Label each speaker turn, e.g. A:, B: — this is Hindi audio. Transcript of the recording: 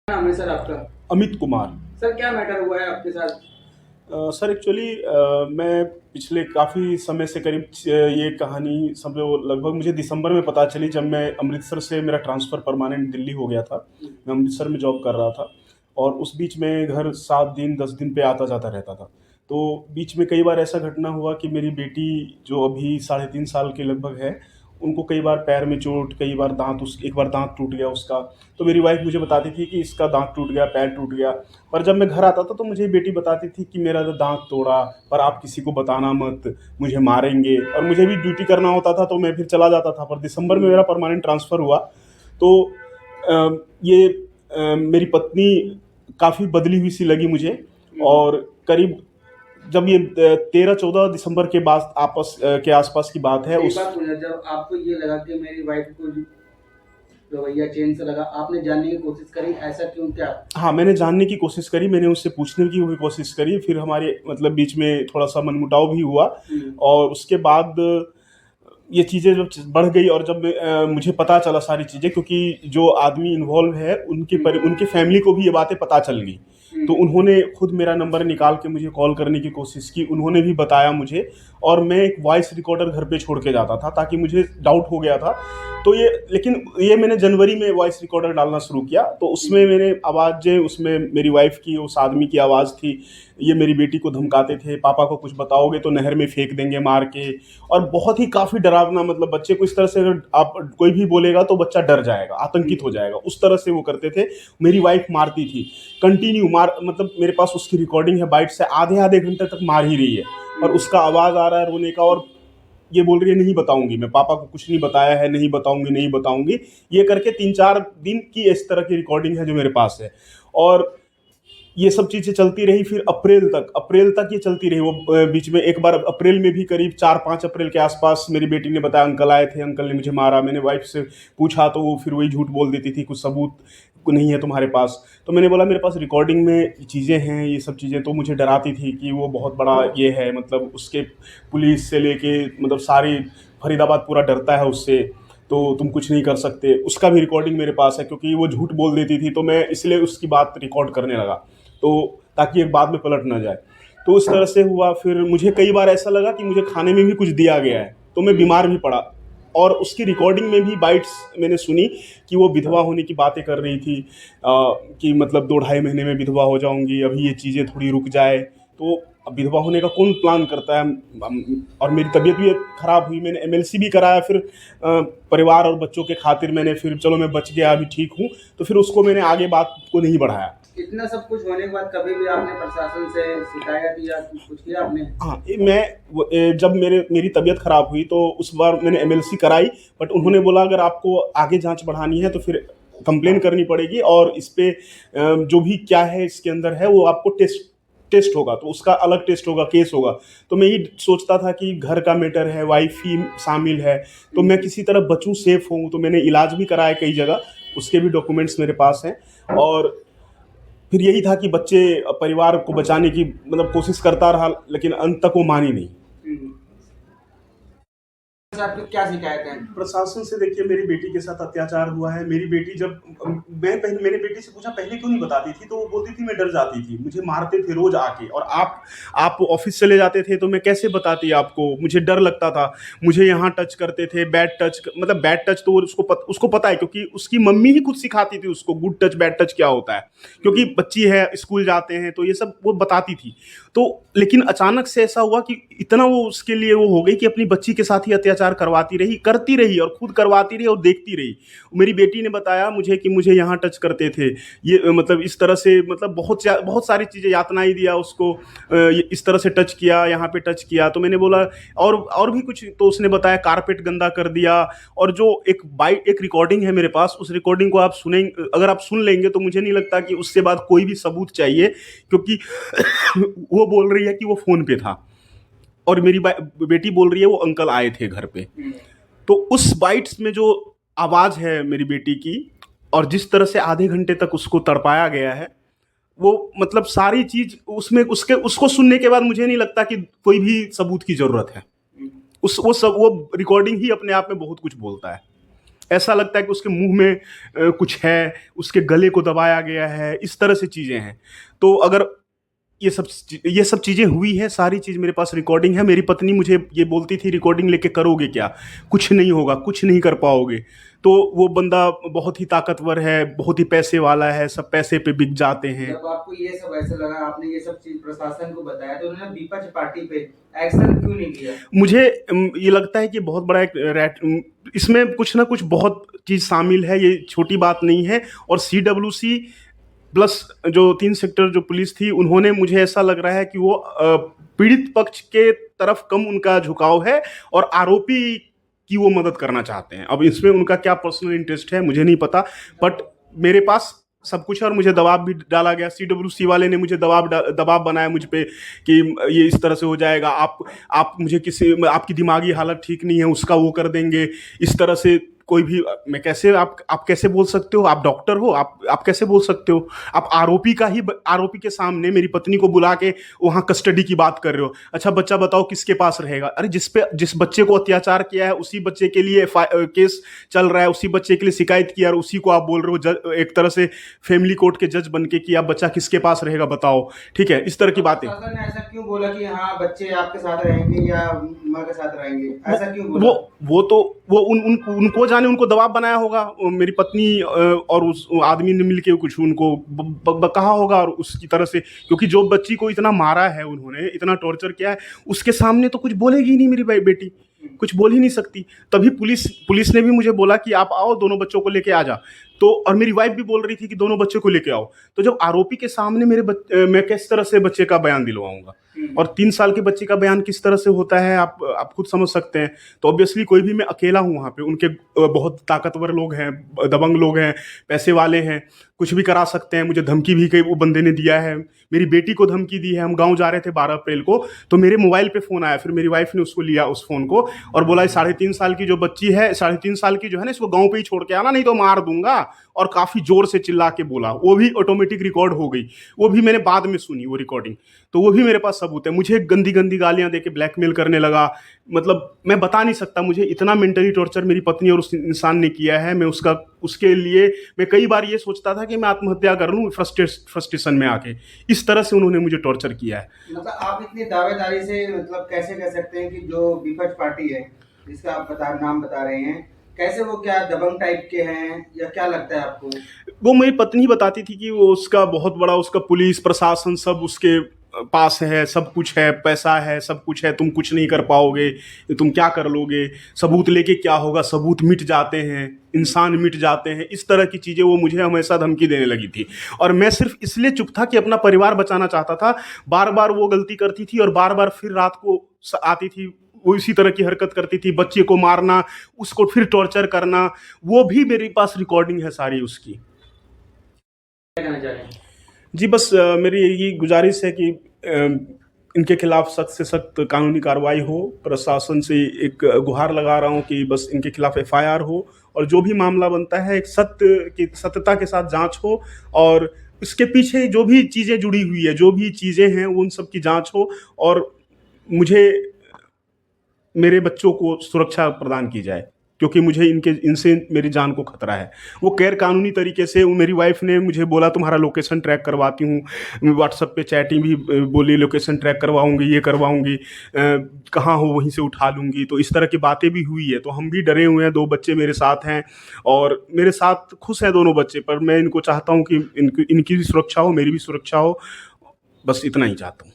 A: नाम है सर आपका?
B: अमित कुमार।
A: सर क्या मैटर हुआ है आपके साथ?
B: सर एक्चुअली मैं पिछले काफ़ी समय से करीब ये कहानी समझो लगभग मुझे दिसंबर में पता चली जब मैं अमृतसर से मेरा ट्रांसफ़र परमानेंट दिल्ली हो गया था। मैं अमृतसर में जॉब कर रहा था और उस बीच में घर 7 दिन 10 दिन पे आता-जाता रहता था। तो बीच में कई बार ऐसा घटना हुआ कि मेरी बेटी जो अभी साढ़े 3 साल की लगभग है, उनको कई बार पैर में चोट, कई बार दाँत उस एक बार दाँत टूट गया उसका। तो मेरी वाइफ़ मुझे बताती थी कि इसका दाँत टूट गया, पैर टूट गया। पर जब मैं घर आता था तो मुझे बेटी बताती थी कि मेरा तो दाँत तोड़ा, पर आप किसी को बताना मत, मुझे मारेंगे। और मुझे भी ड्यूटी करना होता था तो मैं फिर चला जाता था। पर दिसंबर में मेरा परमानेंट ट्रांसफ़र हुआ तो ये मेरी पत्नी काफ़ी बदली हुई सी लगी मुझे। और करीब जब ये 13-14 दिसंबर के बाद के आसपास की बात है
A: एक
B: उस।
A: बात पूछना, जब आपको ये लगा कि मेरी वाइफ को रवैया चेंज सा लगा, आपने जानने की कोशिश करी, ऐसा क्यों क्या?
B: हाँ, मैंने जानने की कोशिश करी, मैंने उससे पूछने की भी कोशिश करी, फिर हमारे मतलब बीच में थोड़ा-सा मनमुटाव भी हुआ। और उसके बाद ये चीज़ें जब बढ़ गई और जब मुझे पता चला सारी चीज़ें, क्योंकि जो आदमी इन्वॉल्व है उनकी फैमिली को भी ये बातें पता चल गई। तो उन्होंने खुद मेरा नंबर निकाल के मुझे कॉल करने की कोशिश की, उन्होंने भी बताया मुझे। और मैं एक वॉइस रिकॉर्डर घर पे छोड़ के जाता था ताकि मुझे डाउट हो गया था। तो ये लेकिन ये मैंने जनवरी में वॉइस रिकॉर्डर डालना शुरू किया तो उसमें मैंने आवाज़ें, उसमें मेरी वाइफ़ की, उस आदमी की आवाज़ थी। ये मेरी बेटी को धमकाते थे, पापा को कुछ बताओगे तो नहर में फेंक देंगे मार के। और बहुत ही काफ़ी डरावना, मतलब बच्चे को इस तरह से अगर आप कोई भी बोलेगा तो बच्चा डर जाएगा, आतंकित हो जाएगा, उस तरह से वो करते थे। मेरी वाइफ़ मारती थी, कंटिन्यू मार, मतलब मेरे पास उसकी रिकॉर्डिंग है, बाइट से आधे-आधे घंटे तक मार ही रही है। और उसका आवाज़ आ रहा है रोने का और ये बोल रही है नहीं बताऊँगी, मैं पापा को कुछ नहीं बताया है, नहीं बताऊँगी, नहीं बताऊँगी। ये करके 3-4 दिन की इस तरह की रिकॉर्डिंग है जो मेरे पास है। और ये सब चीज़ें चलती रही, फिर अप्रैल तक ये चलती रही। वो बीच में एक बार अप्रैल में भी करीब 4-5 अप्रैल के आसपास मेरी बेटी ने बताया अंकल आए थे, अंकल ने मुझे मारा। मैंने वाइफ से पूछा तो वो फिर वही झूठ बोल देती थी, कुछ सबूत नहीं है तुम्हारे पास। तो मैंने बोला मेरे पास रिकॉर्डिंग में चीज़ें हैं, ये सब चीज़ें। तो मुझे डराती थी कि वो बहुत बड़ा ये है, मतलब उसके पुलिस से लेके मतलब सारी फरीदाबाद पूरा डरता है उससे, तो तुम कुछ नहीं कर सकते। उसका भी रिकॉर्डिंग मेरे पास है क्योंकि वो झूठ बोल देती थी, तो मैं इसलिए उसकी बात रिकॉर्ड करने लगा, तो ताकि एक बाद में पलट ना जाए। तो उस तरह से हुआ। फिर मुझे कई बार ऐसा लगा कि मुझे खाने में भी कुछ दिया गया है, तो मैं बीमार भी पड़ा। और उसकी रिकॉर्डिंग में भी बाइट्स मैंने सुनी कि वो विधवा होने की बातें कर रही थी, कि मतलब 2 ढाई महीने में विधवा हो जाऊंगी, अभी ये चीज़ें थोड़ी रुक जाए। तो अब विधवा होने का कौन प्लान करता है। और मेरी तबीयत भी खराब हुई, मैंने एमएलसी भी कराया। फिर परिवार और बच्चों के खातिर मैंने, फिर चलो मैं बच गया, अभी ठीक हूँ। तो फिर उसको मैंने आगे बात को नहीं बढ़ाया।
A: इतना सब कुछ होने के बाद कभी भी आपने प्रशासन से शिकायत या कुछ किया आपने?
B: हाँ, जब मेरी तबीयत खराब हुई तो उस बार मैंने एमएलसी कराई। बट उन्होंने बोला अगर आपको आगे जांच बढ़ानी है तो फिर कंप्लेन करनी पड़ेगी, और इस पे जो भी क्या है इसके अंदर है वो आपको टेस्ट टेस्ट होगा, तो उसका अलग टेस्ट होगा, केस होगा। तो मैं ये सोचता था कि घर का मैटर है, वाइफ ही शामिल है, तो मैं किसी तरह बचूं, सेफ हूँ। तो मैंने इलाज भी कराया कई जगह, उसके भी डॉक्यूमेंट्स मेरे पास हैं। और फिर यही था कि बच्चे, परिवार को बचाने की मतलब कोशिश करता रहा, लेकिन अंत तक वो मानी नहीं।
A: सर आपकी क्या शिकायत है?
B: प्रशासन से देखिए, मेरी बेटी के साथ अत्याचार हुआ है। मेरी बेटी जब मैंने बेटी से पूछा पहले क्यों नहीं बताती थी, तो वो बोलती थी मैं डर जाती थी, मुझे मारते थे रोज आके। और आप ऑफिस चले जाते थे तो मैं कैसे बताती आपको, मुझे डर लगता था। मुझे यहाँ टच करते थे, बैड टच, मतलब बैड टच तो उसको पता है, क्योंकि उसकी मम्मी ही खुद सिखाती थी उसको गुड टच बैड टच क्या होता है। क्योंकि बच्ची है, स्कूल जाते हैं, तो ये सब वो बताती थी। तो लेकिन अचानक से ऐसा हुआ कि इतना वो उसके लिए वो हो गई कि अपनी बच्ची के साथ ही अत्याचार करती रही और खुद करवाती रही और देखती रही। मेरी बेटी ने बताया मुझे कि मुझे यहाँ टच करते थे, ये मतलब इस तरह से, मतलब बहुत सारी चीज़ें, यातनाएं दिया उसको, इस तरह से टच किया, यहाँ पे टच किया। तो मैंने बोला और भी कुछ, तो उसने बताया कारपेट गंदा कर दिया। और जो एक रिकॉर्डिंग है मेरे पास, उस रिकॉर्डिंग को आप सुनेंगे, अगर आप सुन लेंगे तो मुझे नहीं लगता कि उससे बाद कोई भी सबूत चाहिए, क्योंकि वो बोल रही है कि वो फ़ोन पे था और मेरी बेटी बोल रही है वो अंकल आए थे घर पे। तो उस बाइट्स में जो आवाज़ है मेरी बेटी की, और जिस तरह से आधे घंटे तक उसको तड़पाया गया है, वो मतलब सारी चीज़ उसमें, उसको सुनने के बाद मुझे नहीं लगता कि कोई भी सबूत की ज़रूरत है। वो रिकॉर्डिंग ही अपने आप में बहुत कुछ बोलता है। ऐसा लगता है कि उसके मुंह में कुछ है, उसके गले को दबाया गया है, इस तरह से चीज़ें हैं। तो अगर ये सब चीज़ें हुई है, सारी चीज़ मेरे पास रिकॉर्डिंग है। मेरी पत्नी मुझे ये बोलती थी, रिकॉर्डिंग लेके करोगे क्या, कुछ नहीं होगा, कुछ नहीं कर पाओगे। तो वो बंदा बहुत ही ताकतवर है, बहुत ही पैसे वाला है, सब पैसे पे बिक जाते हैं।
A: जब आपको ये सब ऐसा लगा, आपने ये सब चीज प्रशासन को बताया, तो उन्होंने विपक्ष पार्टी पे एक्शन क्यों नहीं लिया?
B: मुझे ये लगता है कि बहुत बड़ा एक इसमें कुछ ना कुछ बहुत चीज़ शामिल है, ये छोटी बात नहीं है। और CWC प्लस जो 3 सेक्टर जो पुलिस थी, उन्होंने, मुझे ऐसा लग रहा है कि वो पीड़ित पक्ष के तरफ कम उनका झुकाव है और आरोपी की वो मदद करना चाहते हैं। अब इसमें उनका क्या पर्सनल इंटरेस्ट है मुझे नहीं पता, बट मेरे पास सब कुछ है और मुझे दबाव भी डाला गया। CWC वाले ने मुझे दबाव बनाया मुझ पे कि ये इस तरह से हो जाएगा, आप मुझे किसी, आपकी दिमागी हालत ठीक नहीं है, उसका वो कर देंगे, इस तरह से। कोई भी, मैं कैसे, आप कैसे बोल सकते हो, आप डॉक्टर हो, आप कैसे बोल सकते हो, आप आरोपी के सामने मेरी पत्नी को बुला के वहाँ कस्टडी की बात कर रहे हो। अच्छा बच्चा बताओ किसके पास रहेगा? अरे जिस बच्चे को अत्याचार किया है उसी बच्चे के लिए केस चल रहा है, उसी बच्चे के लिए शिकायत किया, और उसी को आप बोल रहे हो एक तरह से फैमिली कोर्ट के जज बन के कि आप बच्चा किसके पास रहेगा बताओ। ठीक है, इस तरह की बातें।
A: प्रशासन ने ऐसा क्यों बोला कि हाँ बच्चे आपके साथ रहेंगे या माँ के साथ रहेंगे, ऐसा क्यों बोला?
B: वो उनको जाने, उनको दबाव बनाया होगा। मेरी पत्नी और उस आदमी ने मिलके कुछ उनको कहा होगा, और उसकी तरह से, क्योंकि जो बच्ची को इतना मारा है उन्होंने, इतना टॉर्चर किया है, उसके सामने तो कुछ बोलेगी ही नहीं मेरी बेटी, कुछ बोल ही नहीं सकती। तभी पुलिस ने भी मुझे बोला कि आप आओ, दोनों बच्चों को लेके आ जा। तो और मेरी वाइफ भी बोल रही थी कि दोनों बच्चों को लेके आओ। तो जब आरोपी के सामने मैं किस तरह से बच्चे का बयान दिलवाऊंगा, और 3 साल के बच्चे का बयान किस तरह से होता है, आप खुद समझ सकते हैं। तो ऑब्वियसली कोई भी, मैं अकेला हूँ वहाँ पे, उनके बहुत ताकतवर लोग हैं, दबंग लोग हैं, पैसे वाले हैं, कुछ भी करा सकते हैं। मुझे धमकी भी कई वो बंदे ने दिया है, मेरी बेटी को धमकी दी है। हम गाँव जा रहे थे 12 अप्रैल को, तो मेरे मोबाइल पे फ़ोन आया, फिर मेरी वाइफ ने उसको लिया, उस फ़ोन को, और बोला 3.5 साल की जो बच्ची है, 3.5 साल की जो है ना, इसको गाँव पे ही छोड़ के आना, नहीं तो मार दूंगा। और काफ़ी ज़ोर से चिल्ला के बोला, वो भी ऑटोमेटिक रिकॉर्ड हो गई, वो भी मैंने बाद में सुनी वो रिकॉर्डिंग, तो वो भी मेरे पास सबूत है। मुझे गंदी गंदी गालियाँ दे के ब्लैकमेल करने लगा, मतलब मैं बता नहीं सकता, मुझे इतना मेंटली टॉर्चर मेरी पत्नी और उस इंसान ने किया है। मैं उसके लिए मैं कई बार ये सोचता था कि मैं आत्महत्या कर लूँ, फ्रस्ट्रेशन में आके। इस तरह से उन्होंने मुझे टॉर्चर किया है।
A: मतलब आप इतनी दावेदारी से, मतलब कैसे कह सकते हैं कि जो विपक्ष पार्टी है जिसका आप नाम बता रहे हैं, कैसे वो, क्या दबंग टाइप के हैं या क्या लगता है आपको?
B: वो मेरी पत्नी बताती थी कि वो उसका बहुत बड़ा, उसका पुलिस प्रशासन सब उसके पास है, सब कुछ है, पैसा है, सब कुछ है, तुम कुछ नहीं कर पाओगे, तुम क्या कर लोगे, सबूत लेके क्या होगा, सबूत मिट जाते हैं, इंसान मिट जाते हैं, इस तरह की चीज़ें वो मुझे हमेशा धमकी देने लगी थी। और मैं सिर्फ इसलिए चुप था कि अपना परिवार बचाना चाहता था। बार बार वो गलती करती थी और बार बार फिर रात को आती थी, वो इसी तरह की हरकत करती थी, बच्चे को मारना, उसको फिर टॉर्चर करना, वो भी मेरे पास रिकॉर्डिंग है सारी उसकी।
A: क्या कहना चाह रहे हैं?
B: जी बस मेरी यही गुजारिश है कि इनके खिलाफ सख्त से सख्त कानूनी कार्रवाई हो। प्रशासन से एक गुहार लगा रहा हूँ कि बस इनके खिलाफ FIR हो, और जो भी मामला बनता है एक सत्यता के साथ जांच हो, और इसके पीछे जो भी चीज़ें जुड़ी हुई है, जो भी चीज़ें हैं, उन सब की जांच हो, और मुझे मेरे बच्चों को सुरक्षा प्रदान की जाए, क्योंकि मुझे इनसे मेरी जान को खतरा है। वो गैर कानूनी तरीके से, मेरी वाइफ ने मुझे बोला तुम्हारा लोकेशन ट्रैक करवाती हूँ, व्हाट्सएप पे चैटिंग भी बोली, लोकेशन ट्रैक करवाऊंगी, ये करवाऊंगी, कहाँ हो वहीं से उठा लूँगी। तो इस तरह की बातें भी हुई है, तो हम भी डरे हुए हैं। 2 बच्चे मेरे साथ हैं और मेरे साथ खुश हैं दोनों बच्चे, पर मैं इनको चाहता हूँ कि इनकी भी सुरक्षा हो, मेरी भी सुरक्षा हो, बस इतना ही चाहता हूँ।